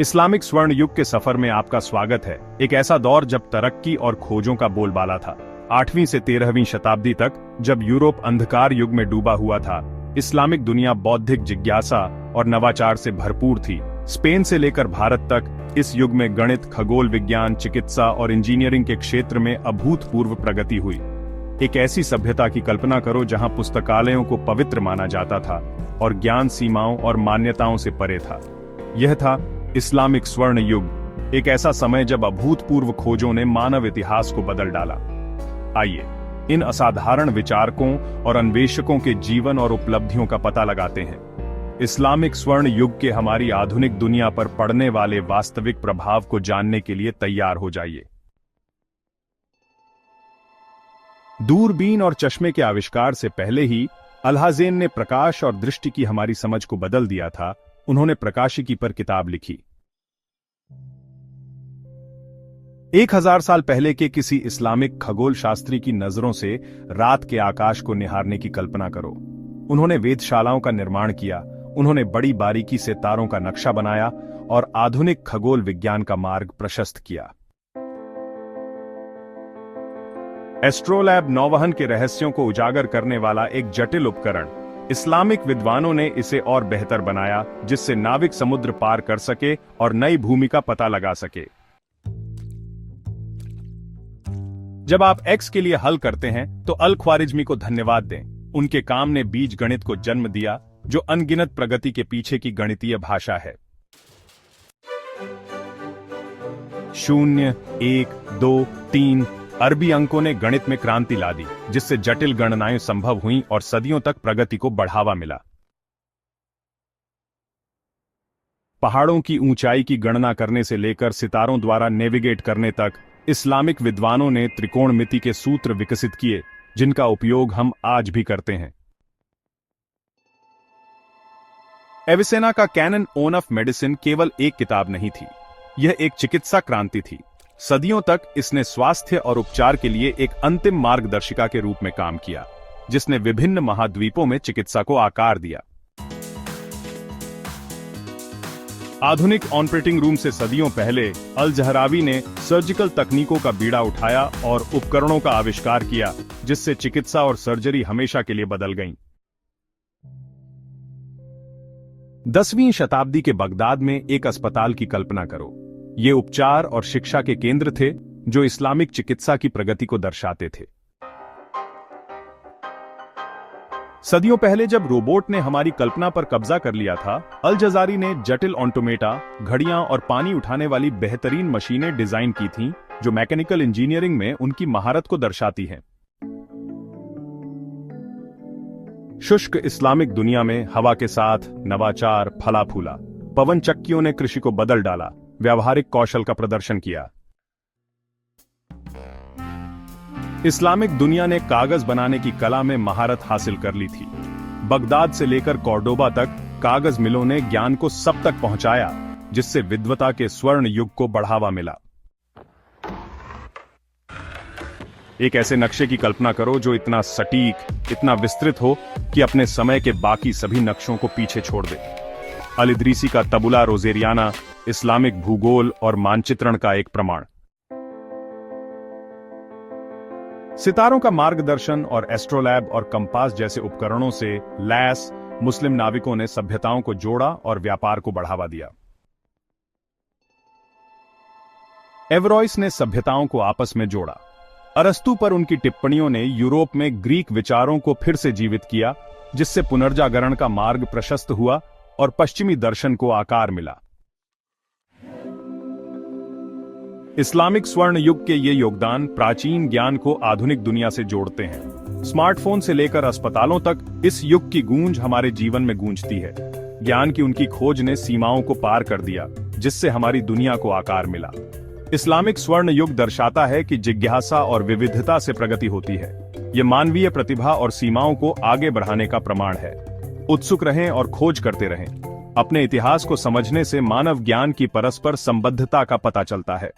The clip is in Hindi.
इस्लामिक स्वर्ण युग के सफर में आपका स्वागत है। एक ऐसा दौर जब तरक्की और खोजों का बोलबाला था। 8वीं से 13वीं शताब्दी तक जब यूरोप अंधकार युग में डूबा हुआ था, इस्लामिक दुनिया बौद्धिक जिज्ञासा और नवाचार से भरपूर थी। स्पेन से लेकर भारत तक इस युग में गणित, खगोल विज्ञान, चिकित्सा और इंजीनियरिंग के क्षेत्र में अभूतपूर्व प्रगति हुई। एक ऐसी सभ्यता की कल्पना करो जहां पुस्तकालयों को पवित्र माना जाता था और ज्ञान सीमाओं और मान्यताओं से परे था। यह था इस्लामिक स्वर्ण युग, एक ऐसा समय जब अभूतपूर्व खोजों ने मानव इतिहास को बदल डाला। आइए इन असाधारण विचारकों और अन्वेषकों के जीवन और उपलब्धियों का पता लगाते हैं। इस्लामिक स्वर्ण युग के हमारी आधुनिक दुनिया पर पड़ने वाले वास्तविक प्रभाव को जानने के लिए तैयार हो जाइए। दूरबीन और चश्मे के आविष्कार से पहले ही अल्हाज़ेन ने प्रकाश और दृष्टि की हमारी समझ को बदल दिया था। उन्होंने प्रकाशिकी पर किताब लिखी। 1000 साल पहले के किसी इस्लामिक खगोल शास्त्री की नजरों से रात के आकाश को निहारने की कल्पना करो। उन्होंने वेधशालाओं का निर्माण किया, उन्होंने बड़ी बारीकी से तारों का नक्शा बनाया और आधुनिक खगोल विज्ञान का मार्ग प्रशस्त किया। एस्ट्रोलैब नौवहन के रहस्यों को उजागर करने वाला एक जटिल उपकरण। इस्लामिक विद्वानों ने इसे और बेहतर बनाया, जिससे नाविक समुद्र पार कर सके और नई भूमि का पता लगा सके। जब आप एक्स के लिए हल करते हैं तो अल ख्वारिज्मी को धन्यवाद दें। उनके काम ने बीज गणित को जन्म दिया, जो अनगिनत प्रगति के पीछे की गणितीय भाषा है। 0, 1, 2, 3 अरबी अंकों ने गणित में क्रांति ला दी, जिससे जटिल गणनाएं संभव हुईं और सदियों तक प्रगति को बढ़ावा मिला। पहाड़ों की ऊंचाई की गणना करने से लेकर सितारों द्वारा नेविगेट करने तक इस्लामिक विद्वानों ने त्रिकोणमिति के सूत्र विकसित किए, जिनका उपयोग हम आज भी करते हैं। एविसेना का कैनन ऑन ऑफ मेडिसिन केवल एक किताब नहीं थी, यह एक चिकित्सा क्रांति थी। सदियों तक इसने स्वास्थ्य और उपचार के लिए एक अंतिम मार्गदर्शिका के रूप में काम किया, जिसने विभिन्न महाद्वीपों में चिकित्सा को आकार दिया। आधुनिक ऑपरेटिंग रूम से सदियों पहले अल जहरावी ने सर्जिकल तकनीकों का बीड़ा उठाया और उपकरणों का आविष्कार किया, जिससे चिकित्सा और सर्जरी हमेशा के लिए बदल गईं। 10वीं शताब्दी के बगदाद में एक अस्पताल की कल्पना करो। ये उपचार और शिक्षा के केंद्र थे, जो इस्लामिक चिकित्सा की प्रगति को दर्शाते थे। सदियों पहले जब रोबोट ने हमारी कल्पना पर कब्जा कर लिया था, अल जजारी ने जटिल ऑटोमेटा, घड़ियां और पानी उठाने वाली बेहतरीन मशीनें डिजाइन की थीं, जो मैकेनिकल इंजीनियरिंग में उनकी महारत को दर्शाती हैं। शुष्क इस्लामिक दुनिया में हवा के साथ नवाचार फला फूला। पवन चक्कियों ने कृषि को बदल डाला, व्यावहारिक कौशल का प्रदर्शन किया। इस्लामिक दुनिया ने कागज बनाने की कला में महारत हासिल कर ली थी। बगदाद से लेकर कॉर्डोबा तक कागज मिलों ने ज्ञान को सब तक पहुंचाया, जिससे विद्वता के स्वर्ण युग को बढ़ावा मिला। एक ऐसे नक्शे की कल्पना करो जो इतना सटीक, इतना विस्तृत हो कि अपने समय के बाकी सभी नक्शों को पीछे छोड़ दे। अल इदरीसी का तबुला रोजेरियाना इस्लामिक भूगोल और मानचित्रण का एक प्रमाण। सितारों का मार्गदर्शन और एस्ट्रोलैब और कंपास जैसे उपकरणों से लैस मुस्लिम नाविकों ने सभ्यताओं को जोड़ा और व्यापार को बढ़ावा दिया। एवरॉइस ने सभ्यताओं को आपस में जोड़ा। अरस्तु पर उनकी टिप्पणियों ने यूरोप में ग्रीक विचारों को फिर से जीवित किया, जिससे पुनर्जागरण का मार्ग प्रशस्त हुआ और पश्चिमी दर्शन को आकार मिला। इस्लामिक स्वर्ण युग के ये योगदान प्राचीन ज्ञान को आधुनिक दुनिया से जोड़ते हैं। स्मार्टफोन से लेकर अस्पतालों तक इस युग की गूंज हमारे जीवन में गूंजती है। ज्ञान की उनकी खोज ने सीमाओं को पार कर दिया, जिससे हमारी दुनिया को आकार मिला। इस्लामिक स्वर्ण युग दर्शाता है कि जिज्ञासा और विविधता से प्रगति होती है। यह मानवीय प्रतिभा और सीमाओं को आगे बढ़ाने का प्रमाण है। उत्सुक रहें और खोज करते रहें। अपने इतिहास को समझने से मानव ज्ञान की परस्पर संबद्धता का पता चलता है।